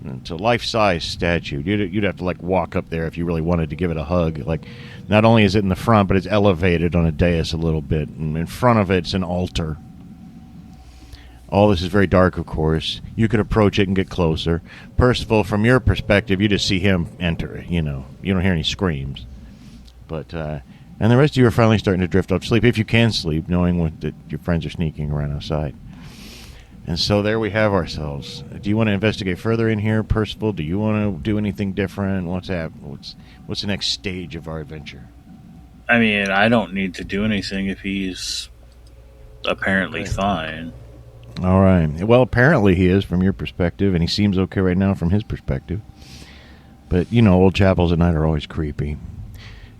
It's a life-size statue. You'd have to walk up there if you really wanted to give it a hug. Not only is it in the front, but it's elevated on a dais a little bit. And in front of it's an altar. All this is very dark, of course. You could approach it and get closer. Percival, from your perspective, you just see him enter. You don't hear any screams. But and the rest of you are finally starting to drift off to sleep, if you can sleep, knowing that your friends are sneaking around outside. And so there we have ourselves. Do you want to investigate further in here, Percival? Do you want to do anything different? What's the next stage of our adventure? I mean, I don't need to do anything if he's apparently fine. All right. Well, apparently he is from your perspective, and he seems okay right now from his perspective. But, old chapels at night are always creepy.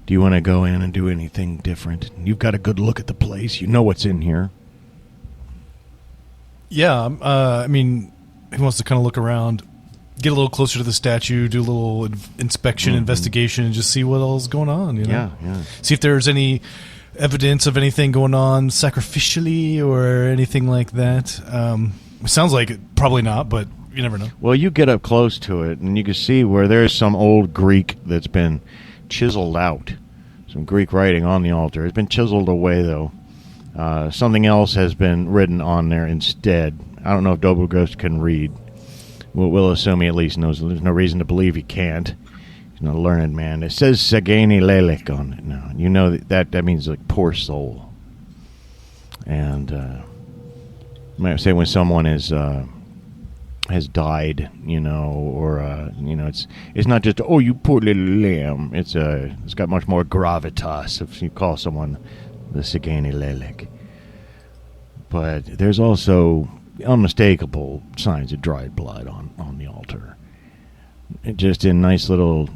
Do you want to go in and do anything different? You've got a good look at the place. You know what's in here. Yeah, I mean, he wants to kind of look around, get a little closer to the statue, do a little inspection, investigation, and just see what else is going on, Yeah. See if there's any evidence of anything going on sacrificially or anything like that. It sounds like it, probably not, but you never know. Well, you get up close to it, and you can see where there's some old Greek that's been chiseled out. Some Greek writing on the altar. It's been chiseled away, though. Something else has been written on there instead. I don't know if Dobrogost can read. We'll assume he at least knows. There's no reason to believe he can't. He's not a learned man. It says Sagani Lelek on it now. You know that means poor soul. And you might say when someone has died, or it's not just you poor little lamb. It's got much more gravitas if you call someone the Sagani Lelek. But there's also unmistakable signs of dried blood on the altar. Just in nice little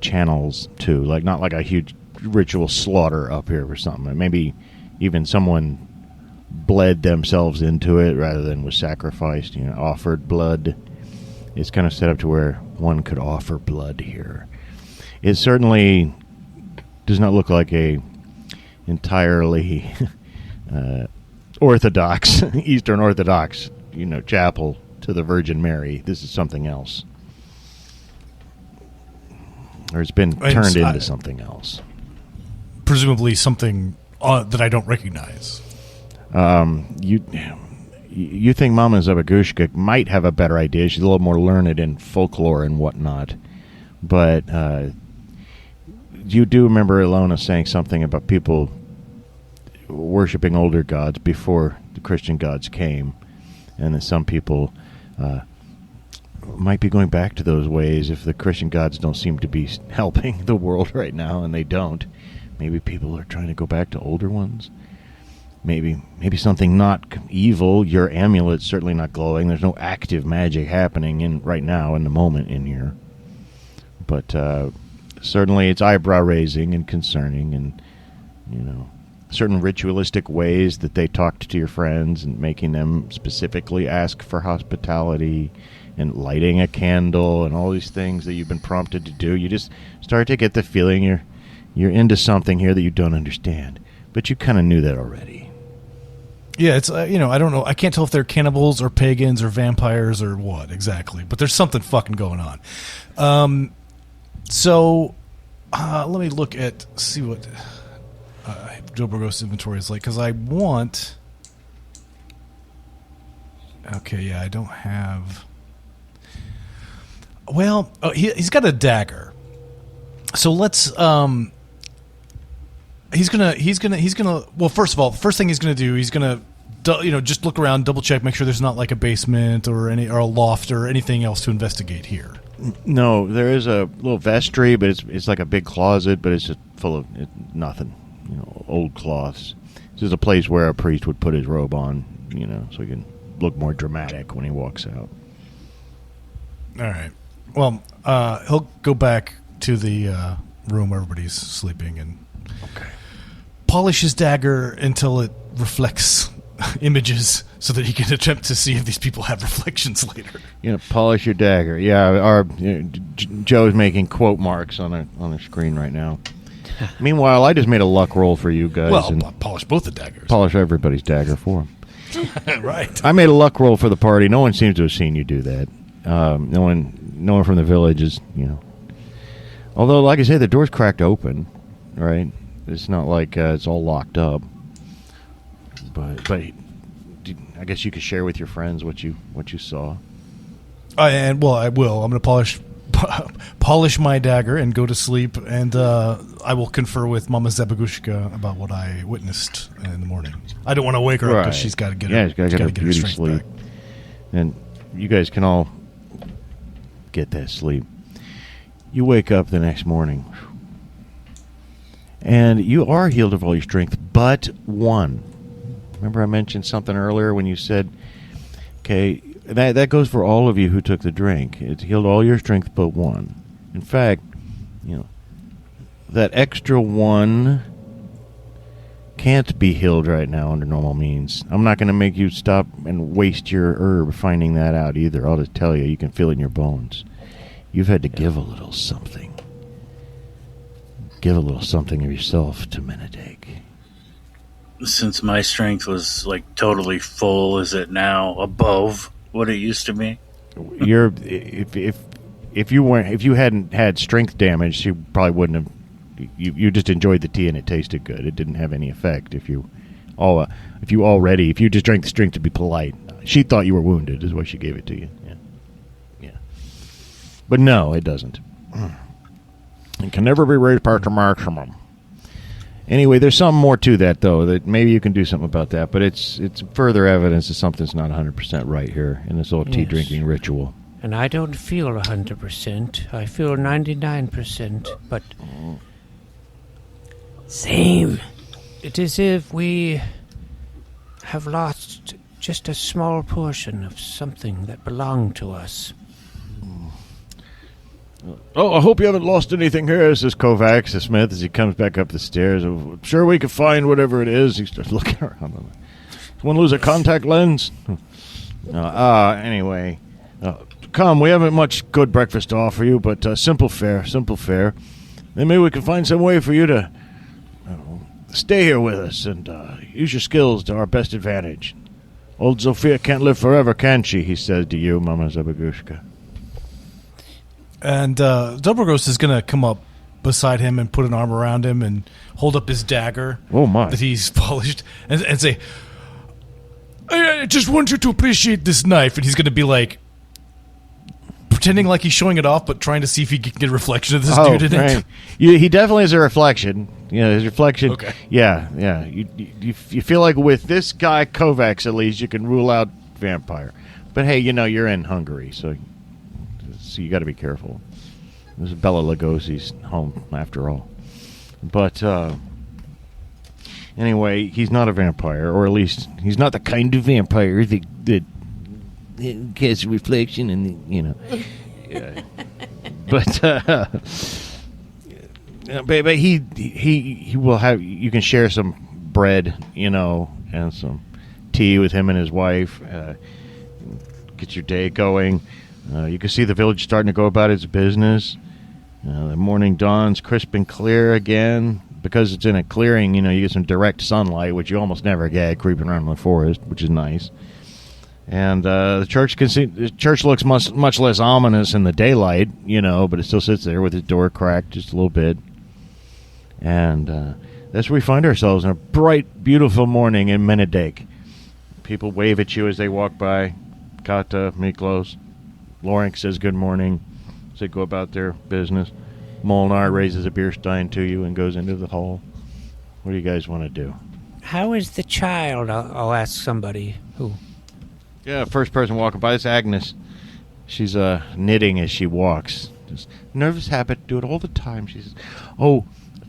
channels too, like not like a huge ritual slaughter up here or something. Maybe even someone bled themselves into it rather than was sacrificed. Offered blood. It's kind of set up to where one could offer blood here. It certainly does not look like a entirely Orthodox, Eastern Orthodox, chapel to the Virgin Mary. This is something else. Or it's been turned into something else. Presumably something that I don't recognize. You think Mama Zabagushka might have a better idea. She's a little more learned in folklore and whatnot. But you do remember Ilona saying something about people worshiping older gods before the Christian gods came. And that some people might be going back to those ways if the Christian gods don't seem to be helping the world right now, and they don't. Maybe people are trying to go back to older ones. Maybe something not evil. Your amulet's certainly not glowing. There's no active magic happening right now in the moment in here. But certainly it's eyebrow-raising and concerning, and certain ritualistic ways that they talked to your friends and making them specifically ask for hospitality and lighting a candle and all these things that you've been prompted to do. You just start to get the feeling you're into something here that you don't understand, but you kind of knew that already. Yeah, it's I don't know. I can't tell if they're cannibals or pagans or vampires or what exactly, but there's something fucking going on. So let me see what Dobrogost inventory is like, because I want. Okay, yeah, I don't have. Well, he's got a dagger. So let's. He's gonna. Well, first of all, the first thing he's gonna do, he's gonna, just look around, double check, make sure there's not like a basement or a loft or anything else to investigate here. No, there is a little vestry, but it's like a big closet, but it's just full of nothing. Old cloths. This is a place where a priest would put his robe on, so he can look more dramatic when he walks out. All right. Well, he'll go back to the room where everybody's sleeping and polish his dagger until it reflects images so that he can attempt to see if these people have reflections later. Polish your dagger. Yeah, Joe's making quote marks on a screen right now. Meanwhile, I just made a luck roll for you guys. Well, and polish both the daggers. Polish everybody's dagger for them. Right. I made a luck roll for the party. No one seems to have seen you do that. No one from the village is, Although, like I say, the door's cracked open, right? It's not like it's all locked up. But I guess you could share with your friends what you saw. I will. I'm going to polish my dagger and go to sleep, and I will confer with Mama Zabagushka about what I witnessed in the morning. I don't want to wake her up because she's got to get she's got to get her beauty sleep. Back. And you guys can all get that sleep. You wake up the next morning, and you are healed of all your strength, but one. Remember I mentioned something earlier when you said, okay, that goes for all of you who took the drink. It's healed all your strength but one. In fact, that extra one can't be healed right now under normal means. I'm not going to make you stop and waste your herb finding that out either. I'll just tell you, you can feel it in your bones. You've had to give a little something. Give a little something of yourself to Menedék. Since my strength was like totally full, is it now above what it used to be? If you hadn't had strength damage, you probably wouldn't have. You just enjoyed the tea and it tasted good. It didn't have any effect. If you just drank the strength to be polite, she thought you were wounded, is why she gave it to you. Yeah. But no, it doesn't. It can never be raised past the maximum. Anyway, there's something more to that, though, that maybe you can do something about that, but it's further evidence that something's not 100% right here in this old tea-drinking ritual. And I don't feel 100%. I feel 99%, but... Same. It is as if we have lost just a small portion of something that belonged to us. Oh, I hope you haven't lost anything here, says Kovacs to Smith as he comes back up the stairs. I'm sure we can find whatever it is. He starts looking around. Want to lose a contact lens? Anyway. Come, we haven't much good breakfast to offer you, but simple fare. Then maybe we can find some way for you to stay here with us and use your skills to our best advantage. Old Zofia can't live forever, can she? He says to you, Mama Zabagushka. And Dobrogost is going to come up beside him and put an arm around him and hold up his dagger that he's polished and say, I just want you to appreciate this knife. And he's going to be like, pretending like he's showing it off, but trying to see if he can get a reflection of this dude in it. He definitely has a reflection. His reflection. Okay. Yeah. You feel like with this guy, Kovacs, at least, you can rule out vampire. But hey, you're in Hungary, so you got to be careful. This is Bela Lugosi's home, after all. But anyway, he's not a vampire, or at least he's not the kind of vampire that casts reflection and yeah. But he will have. You can share some bread, and some tea with him and his wife. Get your day going. You can see the village starting to go about its business. The morning dawns crisp and clear again. Because it's in a clearing, you get some direct sunlight, which you almost never get creeping around in the forest, which is nice. And the church looks much less ominous in the daylight, but it still sits there with its door cracked just a little bit. And that's where we find ourselves in a bright, beautiful morning in Menedék. People wave at you as they walk by. Kata, Miklos. Lorenk says good morning as they go about their business. Molnar raises a beer stein to you and goes into the hall. What do you guys want to do? How is the child? I'll ask somebody. Who? Yeah, first person walking by is Agnes. She's knitting as she walks. Just nervous habit, do it all the time. She says, "Oh,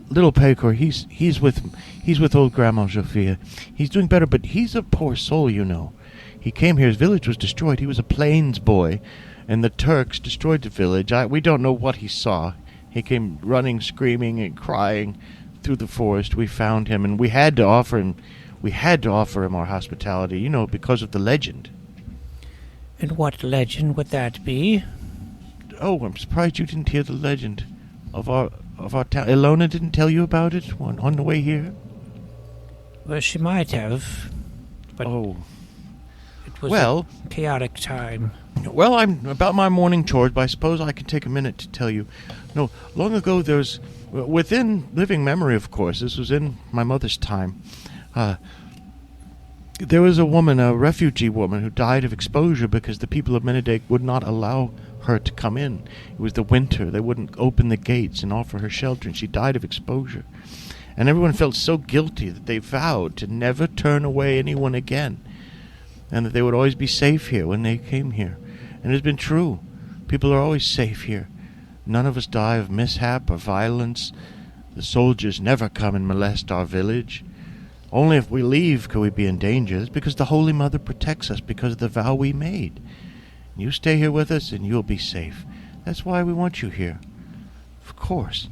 little Pecor, he's with old Grandma Zofia. He's doing better, but he's a poor soul, He came here. His village was destroyed. He was a plains boy, and the Turks destroyed the village. We don't know what he saw. He came running, screaming, and crying through the forest. We found him, and we had to offer him our hospitality, because of the legend." And what legend would that be? Oh, I'm surprised you didn't hear the legend of our town. Ilona didn't tell you about it on the way here? Well, she might have. But it was a chaotic time. Well, I'm about my morning chores, but I suppose I can take a minute to tell you. No, long ago there's, within living memory, of course, this was in my mother's time, there was a woman, a refugee woman, who died of exposure because the people of Menedék would not allow her to come in. It was the winter. They wouldn't open the gates and offer her shelter, and she died of exposure. And everyone felt so guilty that they vowed to never turn away anyone again, and that they would always be safe here when they came here. And it's been true. People are always safe here. None of us die of mishap or violence. The soldiers never come and molest our village. Only if we leave could we be in danger. It's because the Holy Mother protects us because of the vow we made. You stay here with us and you'll be safe. That's why we want you here. Of course.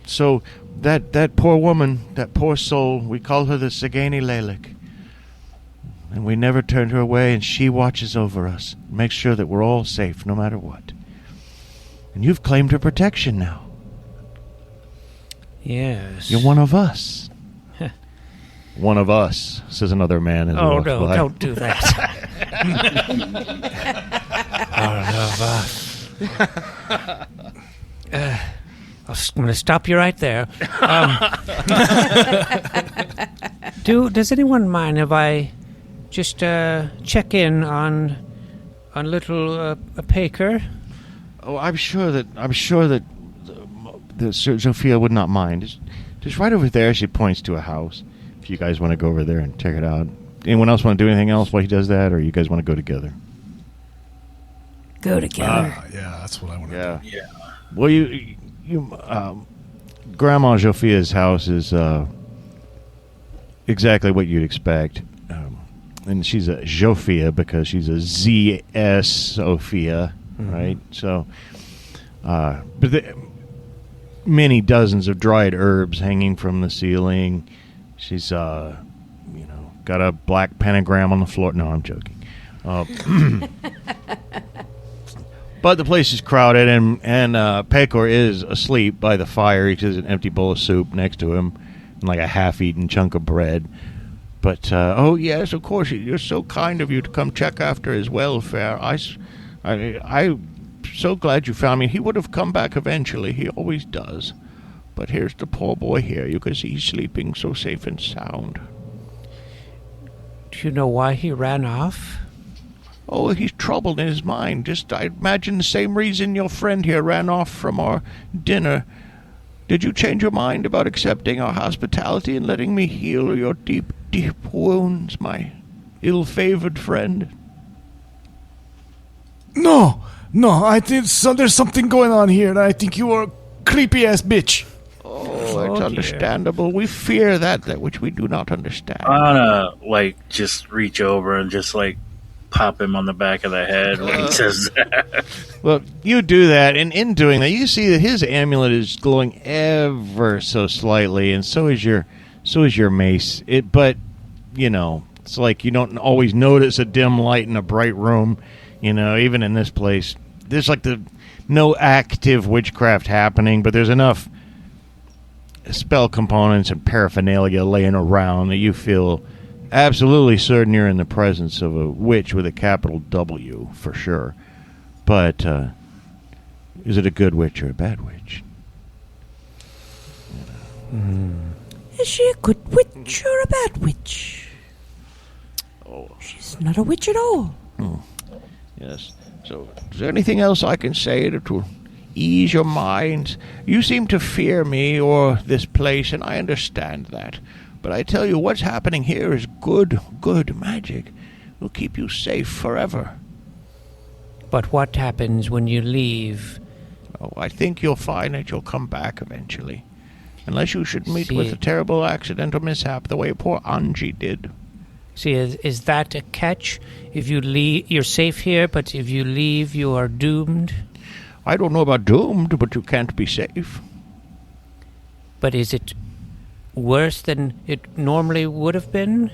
So that poor woman, that poor soul, we call her the Sagani Lelik. And we never turned her away, and she watches over us, makes sure that we're all safe no matter what. And you've claimed her protection now. Yes. You're one of us. One of us, says another man. Oh, no, don't do that. I'm going to stop you right there. Does anyone mind if I just check in on little Paker? Oh, I'm sure that Zofia would not mind. Just right over there. She points to a house. If you guys want to go over there and check it out. Anyone else want to do anything else while he does that, or you guys want to go together? Go together. Yeah, that's what I want to do. Yeah. Well, you Grandma Zofia's house is exactly what you'd expect. And she's a Zofia because she's a ZS Sophia, right? So, many dozens of dried herbs hanging from the ceiling. She's, got a black pentagram on the floor. No, I'm joking. But the place is crowded, and Pecor is asleep by the fire. He has an empty bowl of soup next to him and like a half-eaten chunk of bread. But, oh, yes, of course, you're so kind of you to come check after his welfare. I'm so glad you found me. He would have come back eventually. He always does. But here's the poor boy here. You can see he's sleeping so safe and sound. Do you know why he ran off? Oh, he's troubled in his mind. I imagine the same reason your friend here ran off from our dinner. Did you change your mind about accepting our hospitality and letting me heal your deep, deep wounds, my ill-favored friend? No, I think there's something going on here, and I think you are a creepy-ass bitch. Oh, it's understandable. We fear that which we do not understand. I want to, just reach over and just, pop him on the back of the head when he says that. Well, you do that, and in doing that, you see that his amulet is glowing ever so slightly, and so is your mace. But it's like you don't always notice a dim light in a bright room. Even in this place, there's no active witchcraft happening, but there's enough spell components and paraphernalia laying around that you feel absolutely certain you're in the presence of a witch with a capital W, for sure. But is it a good witch or a bad witch? Is she a good witch or a bad witch? Oh, she's not a witch at all. Yes. So, is there anything else I can say that will ease your minds? You seem to fear me or this place, and I understand that. But I tell you, what's happening here is good magic. Will keep you safe forever. But what happens when you leave? Oh, I think you'll find that you'll come back eventually. Unless you should meet with a terrible accidental mishap the way poor Angie did. See, is that a catch? If you leave, you're safe here, but if you leave, you are doomed? I don't know about doomed, but you can't be safe. But is it worse than it normally would have been?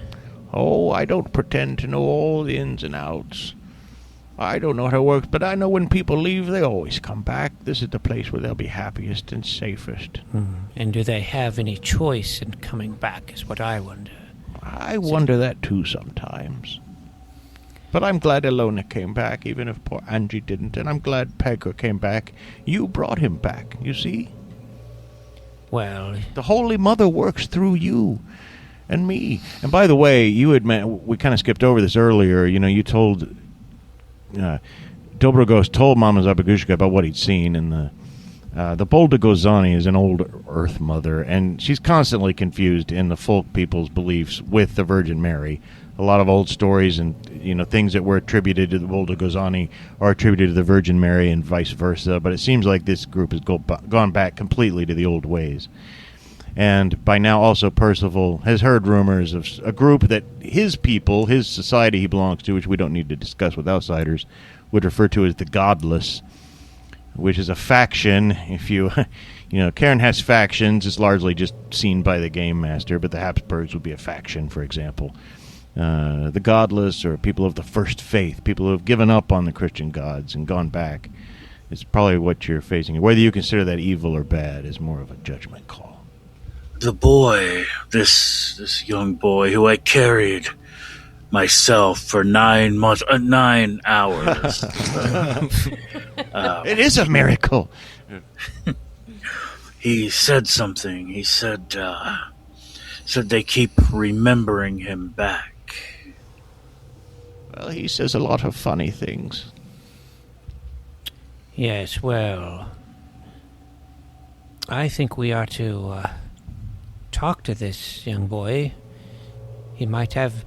Oh, I don't pretend to know all the ins and outs. I don't know how it works, but I know when people leave, they always come back. This is the place where they'll be happiest and safest. And do they have any choice in coming back, is what I wonder. I wonder that too sometimes. But I'm glad Ilona came back, even if poor Angie didn't, and I'm glad Pecor came back. You brought him back, you see? Well, the Holy Mother works through you and me. And by the way, we kind of skipped over this earlier. You told Dobrogost told Mama Zabagushka about what he'd seen, and the Boldagozani is an old Earth Mother, and she's constantly confused in the folk people's beliefs with the Virgin Mary. A lot of old stories and things that were attributed to the Boldagozani are attributed to the Virgin Mary and vice versa. But it seems like this group has gone back completely to the old ways. And by now also Percival has heard rumors of a group that his people, his society he belongs to, which we don't need to discuss with outsiders, would refer to as the Godless, which is a faction. If Cairn has factions. It's largely just seen by the game master, but the Habsburgs would be a faction, for example. The Godless, or people of the first faith, people who have given up on the Christian gods and gone back. It's probably what you're facing. Whether you consider that evil or bad is more of a judgment call. The boy, this young boy who I carried myself for 9 months, 9 hours. It is a miracle. He said something. He said they keep remembering him back. Well, he says a lot of funny things. Yes, well, I think we are to talk to this young boy. He might have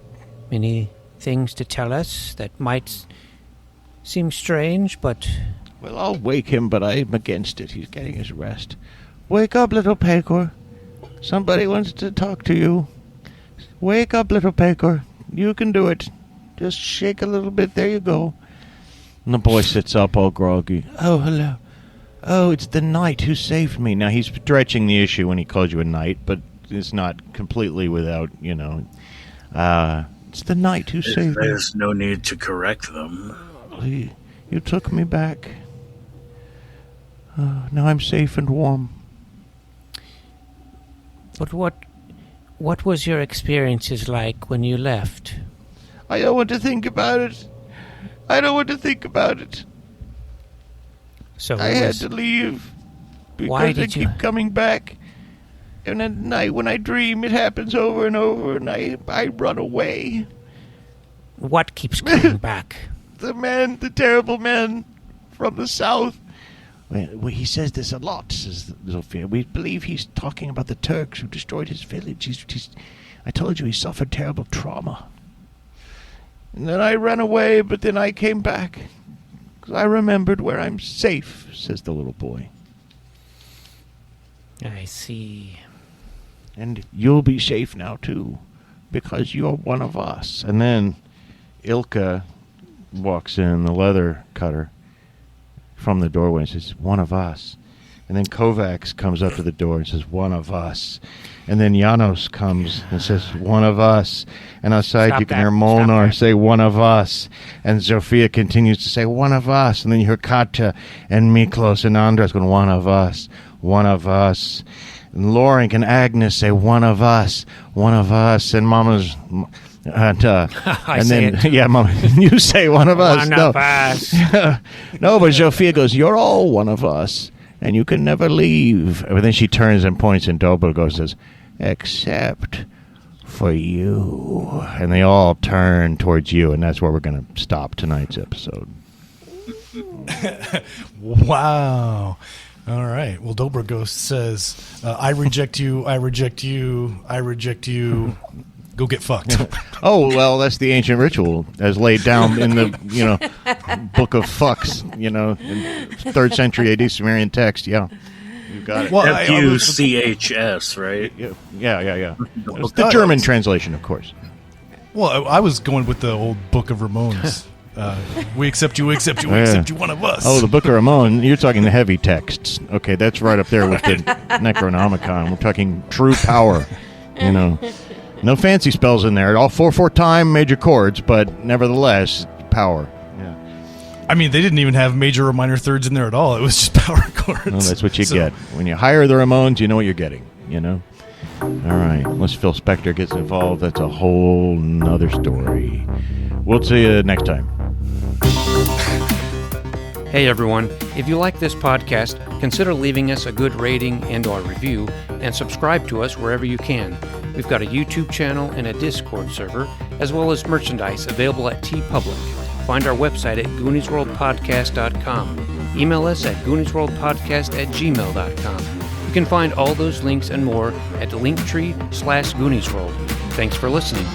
many things to tell us that might seem strange, but... Well, I'll wake him, but I'm against it. He's getting his rest. Wake up, little Pecor. Somebody wants to talk to you. Wake up, little Pecor. You can do it. Just shake a little bit. There you go. And the boy sits up all groggy. Oh, hello. Oh, it's the knight who saved me. Now, he's stretching the issue when he calls you a knight, but it's not completely without, it's the knight who saved me. There's no need to correct them. You took me back. Now I'm safe and warm. But what was your experiences like when you left? I don't want to think about it. I don't want to think about it. So I had to leave because I keep coming back. And at night when I dream, it happens over and over, and I run away. What keeps coming back? The terrible man from the south. Well, he says this a lot, says Zofia. We believe he's talking about the Turks who destroyed his village. I told you he suffered terrible trauma. And then I ran away, but then I came back. Because I remembered where I'm safe, says the little boy. I see. And you'll be safe now, too, because you're one of us. And then Ilka walks in, the leather cutter, from the doorway and says, one of us. And then Kovacs comes up to the door and says, one of us. And then Janos comes and says, one of us. And outside you can hear Molnar say, one of us. And Zofia continues to say, one of us. And then you hear Katja and Miklos and Andras going, one of us, one of us. And Loring and Agnes say, one of us, one of us. And Mama's... And then, yeah, Mom, you say one of us. One of us. No, but Zofia goes, you're all one of us, and you can never leave. And then she turns and points, and Dobrogost says, except for you. And they all turn towards you, and that's where we're going to stop tonight's episode. Wow. All right. Well, Dobrogost says, I reject you, I reject you, I reject you. Go get fucked. Oh, well, that's the ancient ritual as laid down in the, Book of Fucks, in 3rd century AD Sumerian text. Yeah, you got it. Well, Fuchs, right? Yeah. It's the German translation, of course. Well, I was going with the old Book of Ramones. We accept you, we accept you, we accept you, one of us. Oh, the Book of Ramon. You're talking the heavy texts. Okay, that's right up there with the Necronomicon. We're talking true power, No fancy spells in there. All 4/4 time major chords, but nevertheless, power. Yeah. I mean, they didn't even have major or minor thirds in there at all. It was just power chords. Well, that's what you get. When you hire the Ramones, you know what you're getting, All right. Unless Phil Spector gets involved, that's a whole nother story. We'll see you next time. Hey everyone, if you like this podcast, consider leaving us a good rating and/or review, and subscribe to us wherever you can. We've got a YouTube channel and a Discord server, as well as merchandise available at TeePublic. Find our website at GooniesWorldPodcast.com. Email us at GooniesWorldPodcast@gmail.com. You can find all those links and more at linktree/GooniesWorld. Thanks for listening.